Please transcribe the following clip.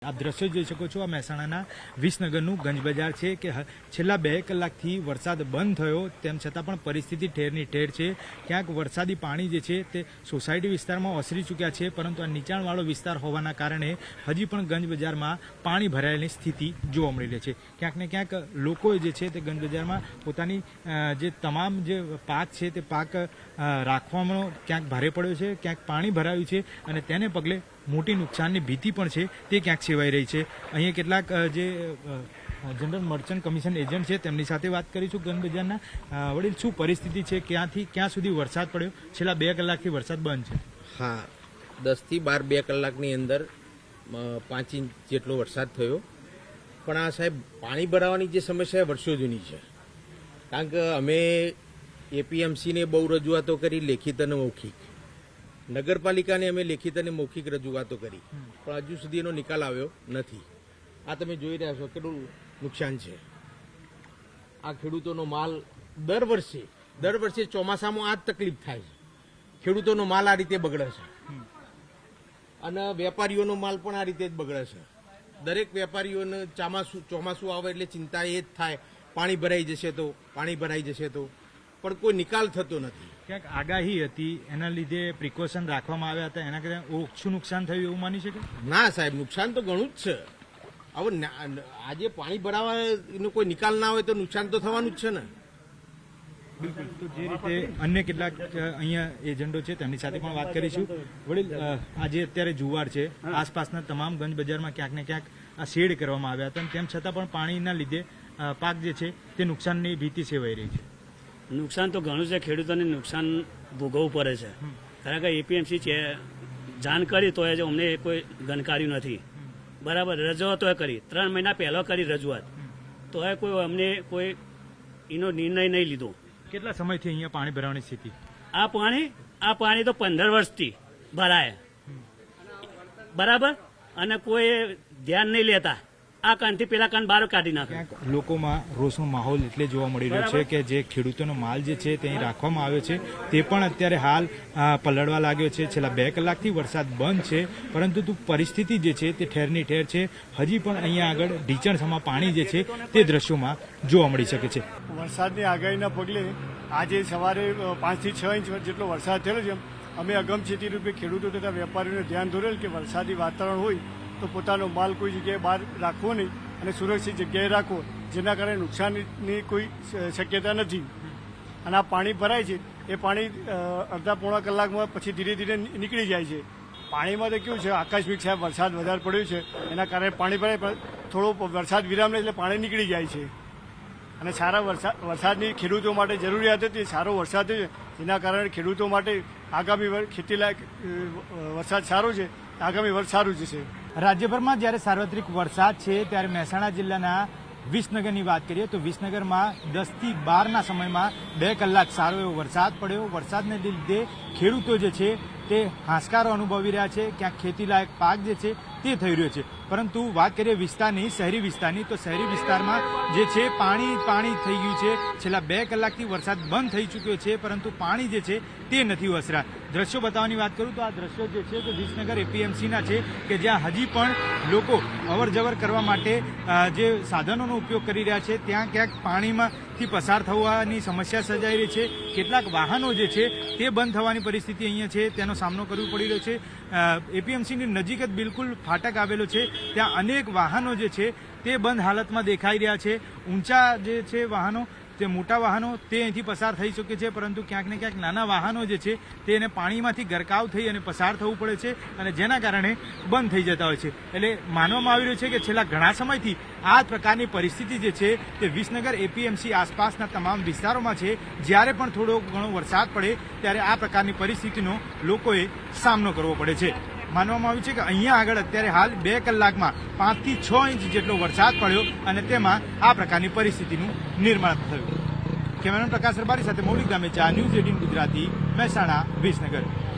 આપ દ્રશ્યો જોઈ શકો છો, આ મહેસાણાના વિસનગરનું ગંજ બજાર છે કે છેલ્લા 2 કલાકથી વરસાદ બંધ થયો તેમ છતાં પણ પરિસ્થિતિ ઠેરની ઠેર છે. ક્યાંક વરસાદી પાણી જે છે તે સોસાયટી વિસ્તારમાં ઓસરી ચૂક્યા છે, પરંતુ આ નીચાણવાળો વિસ્તાર હોવાના કારણે હજી પણ ગંજ બજારમાં પાણી ભરાયેલી સ્થિતિ જોવા મળી રહી છે. ક્યાંક ને ક્યાંક લોકોએ જે છે તે ગંજ બજારમાં પોતાની જે તમામ જે પાક છે તે પાક રાખવામાં ક્યાંક ભારે પડ્યો છે, ક્યાંક પાણી ભરાયું છે અને તેને પગલે મોટી નુકસાનની ભીતિ પણ છે તે ક્યાંક સેવાઈ રહી છે. અહીંયા કેટલાક જે જનરલ મર્ચન્ટ કમિશન એજન્ટ છે તેમની સાથે વાત કરીશું. ગંજ બજારના વડીલ, શું પરિસ્થિતિ છે, ક્યાંથી ક્યાં સુધી વરસાદ પડ્યો? છેલ્લા 2 કલાકથી વરસાદ બંધ છે. હા, 10 થી 12 2 કલાકની અંદર 5 ઇંચ જેટલો વરસાદ થયો. પણ આ સાહેબ પાણી ભરાવાની જે સમસ્યા વર્ષો જૂની છે. કારણ કે અમે એપીએમસીને બહુ રજૂઆતો કરી, લેખિત અને મૌખિક. નગરપાલિકાને અમે લેખિત અને મૌખિક રજૂઆતો કરી, પણ હજુ સુધી એનો નિકાલ આવ્યો નથી. આ તમે જોઈ રહ્યા છો કેટલું નુકસાન છે. આ ખેડૂતોનો માલ દર વર્ષે ચોમાસામાં આ જ તકલીફ થાય છે. ખેડૂતોનો માલ આ રીતે બગડે છે અને વેપારીઓનો માલ પણ આ રીતે જ બગડે છે. દરેક વેપારીઓને ચોમાસું આવે એટલે ચિંતા એ જ થાય, પાણી ભરાઈ જશે તો પણ કોઈ નિકાલ થતો નથી. ક્યાંક આગાહી હતી, એના લીધે પ્રિકોશન રાખવામાં આવ્યા હતા, એના કારણે ઓછું નુકસાન થયું એવું માની શકે? ના સાહેબ, નુકસાન તો ઘણું જ છે. હવે આજે પાણી ભરાવા એનો કોઈ નિકાલ ના હોય તો નુકસાન તો થવાનું જ છે ને. બિલકુલ. તો જે રીતે અન્ય કેટલાક અહીંયા એજન્ટો છે તેમની સાથે પણ વાત કરીશું. વડીલ, આજે અત્યારે જુવાર છે, આસપાસના તમામ ગંજ બજારમાં ક્યાંક ને ક્યાંક આ શેડ કરવામાં આવ્યા હતા, તેમ છતાં પણ પાણીના લીધે પાક જે છે તે નુકસાનની ભીતિ સેવાઈ રહી છે. નુકસાન તો ઘણું છે, ખેડૂતોને નુકસાન ભોગવવું પડે છે. કારણ કે એપીએમસી છે જાણ કરી તો અમને કોઈ ગણકાર્યું નથી. બરાબર, રજૂઆતો કરી 3 મહિના પહેલા કરી રજૂઆત, તો અમને કોઈ એનો નિર્ણય નહીં લીધો. કેટલા સમયથી અહીંયા પાણી ભરાવાની સ્થિતિ? આ પાણી તો 15 વર્ષથી ભરાય, બરાબર, અને કોઈ ધ્યાન નહીં લેતા. આ કાનથી પેલા કાન બહાર કાઢી નાખે. ક્યાંક લોકોમાં રોષનો માહોલ એટલે જોવા મળી રહ્યો છે કે જે ખેડૂતોનો માલ જે છે તે અહીં રાખવામાં આવ્યો છે તે પણ અત્યારે હાલ પલળવા લાગ્યો છે. છેલ્લા 2 કલાકથી વરસાદ બંધ છે, પરંતુ પરિસ્થિતિ જે છે તે ઠેરની ઠેર છે. હજી પણ અહીંયા આગળ ઢીચણસમાં પાણી જે છે તે દ્રશ્યોમાં જોવા મળી શકે છે. વરસાદની આગાહીના પગલે આજે સવારે 5 થી 6 ઇંચ જેટલો વરસાદ થયેલો છે. અમે અગમચેતી રૂપે ખેડૂતો તથા વેપારીઓને ધ્યાન દોરેલ કે વરસાદી વાતાવરણ હોય તો પોતાનો માલ કોઈ જગ્યાએ બહાર રાખવો નહીં અને સુરક્ષિત જગ્યાએ રાખવો, જેના કારણે નુકસાનની કોઈ શક્યતા નથી. અને આ પાણી ભરાય છે એ પાણી અડધા પોણા કલાકમાં પછી ધીરે ધીરે નીકળી જાય છે. પાણીમાં તો કેવું છે, આકસ્મિક સાહેબ વરસાદ વધારે પડ્યો છે એના કારણે પાણી ભરાય, પણ થોડો વરસાદ વિરામ લે એટલે પાણી નીકળી જાય છે. અને સારા વરસાદની ખેડૂતો માટે જરૂરિયાત હતી, સારો વરસાદ છે જેના કારણે ખેડૂતો માટે આગામી ખેતીલાયક વરસાદ સારો છે, આગામી વર્ષ સારું જશે. રાજ્યભરમાં જ્યારે સાર્વત્રિક વરસાદ છે ત્યારે મહેસાણા જિલ્લાના વિસનગરની વાત કરીએ તો વિસનગરમાં 10 થી 12ના સમયમાં 2 કલાક સારો એવો વરસાદ પડ્યો. વરસાદને લીધે ખેડૂતો જે છે તે હાશકારો અનુભવી રહ્યા છે, ક્યાંક ખેતીલાયક પાક જે છે તે થઈ રહ્યો છે. પરંતુ વાત કરીએ વિસ્તારની, શહેરી વિસ્તારની, તો શહેરી વિસ્તારમાં જે છે પાણી થઈ ગયું છે. છેલ્લા 2 કલાકથી વરસાદ બંધ થઈ ચૂક્યો છે, પરંતુ પાણી જે છે તે નથી ઓસરા. દ્રશ્યો બતાવવાની વાત કરું તો આ દ્રશ્યો જે છે તે વિસનગર એપીએમસીના છે કે જ્યાં હજી પણ લોકો અવરજવર કરવા માટે જે સાધનોનો ઉપયોગ કરી રહ્યા છે ત્યાં ક્યાંક પાણીમાંથી પસાર થવાની સમસ્યા સર્જાઈ રહી છે. કેટલાક વાહનો જે છે તે બંધ થવાની પરિસ્થિતિ અહીંયા છે, તેનો સામનો કરવો પડી રહ્યો છે. એપીએમસીની નજીક જ બિલકુલ ફાટક આવેલો છે, ત્યાં અનેક વાહનો જે છે તે બંધ હાલતમાં દેખાઈ રહ્યા છે. ઊંચા જે છે વાહનો, તે મોટા વાહનો તે અહીંથી પસાર થઈ શકે છે, પરંતુ ક્યાંક ને ક્યાંક નાના વાહનો જે છે તેને પાણીમાંથી ગરકાવ થઈ અને પસાર થવું પડે છે અને જેના કારણે બંધ થઈ જતા હોય છે. એટલે માનવામાં આવી રહ્યું છે કે છેલ્લા ઘણા સમયથી આ પ્રકારની પરિસ્થિતિ જે છે તે વિસનગર એપીએમસી આસપાસના તમામ વિસ્તારોમાં છે. જ્યારે પણ થોડો ઘણો વરસાદ પડે ત્યારે આ પ્રકારની પરિસ્થિતિનો લોકોએ સામનો કરવો પડે છે. માનવામાં આવ્યું છે કે અહીંયા આગળ અત્યારે હાલ 2 કલાકમાં 5 થી 6 ઇંચ જેટલો વરસાદ પડ્યો અને તેમાં આ પ્રકારની પરિસ્થિતિનું નિર્માણ થયું. કેમેરામેન પ્રકાશ રબારી સાથે મૌલિક ગામેચા, ન્યૂઝ 18 ગુજરાતી, મહેસાણા, વિસનગર.